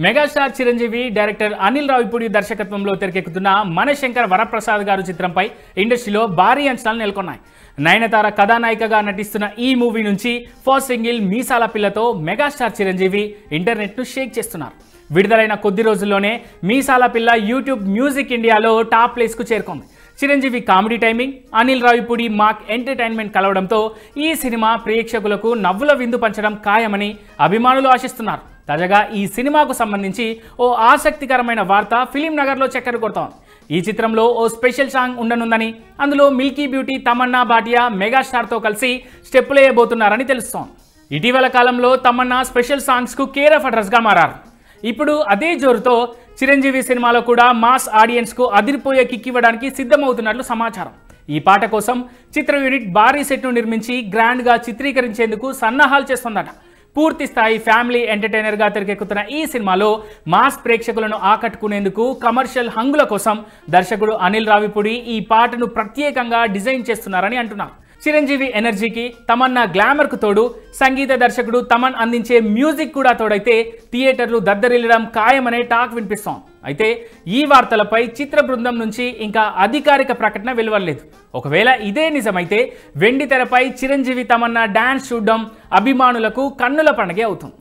Megastar Chiranjeevi director Anil Ravipudi దర్శకత్వంలో తెరకెక్కుతున్న మనశంకర్ వరప్రసాద్ గారు చిత్రంపై ఇండస్ట్రీలో భారీ అంచనాలు నెలకొన్నాయి. నయనతార కథానాయికగా నటిస్తున్న ఈ మూవీ నుంచి ఫస్ట్ సింగిల్ మీసాల పిల్లతో మెగాస్టార్ చిరంజీవి ఇంటర్నెట్ను షేక్ చేస్తున్నారు. విడుదలైన కొద్ది రోజుల్లోనే మీసాల పిల్ల యూట్యూబ్ మ్యూజిక్ ఇండియాలో టాప్ ప్లేస్కు చేరుకుంది. చిరంజీవి కామెడీ టైమింగ్, అనిల్ రావిపూడి మాక్ ఎంటర్టైన్మెంట్ కలవడంతో ఈ సినిమా ప్రేక్షకులకు నవ్వుల విందు పంచడం ఖాయమని అభిమానులు ఆశిస్తున్నారు. తాజాగా ఈ సినిమాకు సంబంధించి ఓ ఆసక్తికరమైన వార్త ఫిలిం నగర్లో చక్కర్లు కొడుతోంది. ఈ చిత్రంలో ఓ స్పెషల్ సాంగ్ ఉండనుందని, అందులో మిల్కీ బ్యూటీ తమన్నా భాటియా మెగాస్టార్తో కలిసి స్టెప్పులు వేయబోతున్నారని తెలుస్తోంది. ఇటీవల కాలంలో తమన్నా స్పెషల్ సాంగ్స్కు కేర్ ఆఫ్ అడ్రస్గా మారారు. ఇప్పుడు అదే జోరుతో చిరంజీవి సినిమాలో కూడా మాస్ ఆడియన్స్కు అదిరిపోయే కిక్ ఇవ్వడానికి సిద్ధమవుతున్నట్లు సమాచారం. ఈ పాట కోసం చిత్ర యూనిట్ భారీ సెట్ను నిర్మించి గ్రాండ్గా చిత్రీకరించేందుకు సన్నాహాలు చేస్తోందట. పూర్తి స్థాయి ఫ్యామిలీ ఎంటర్టైనర్గా తెరకెక్కుతున్న ఈ సినిమాలో మాస్ ప్రేక్షకులను ఆకట్టుకునేందుకు కమర్షియల్ హంగుల కోసం దర్శకుడు అనిల్ రావిపూడి ఈ పాటను ప్రత్యేకంగా డిజైన్ చేస్తున్నారని అంటున్నారు. చిరంజీవి ఎనర్జీకి, తమన్నా గ్లామర్కు తోడు సంగీత దర్శకుడు తమన్ అందించే మ్యూజిక్ కూడా తోడైతే థియేటర్లు దద్దరిల్లడం ఖాయమనే టాక్ వినిపిస్తోంది. అయితే ఈ వార్తలపై చిత్ర బృందం నుంచి ఇంకా అధికారిక ప్రకటన వెలువడలేదు. ఒకవేళ ఇదే నిజమైతే వెండి తెరపై చిరంజీవి తమన్నా డాన్స్ చూడడం అభిమానులకు కన్నుల పండుగే అవుతుంది.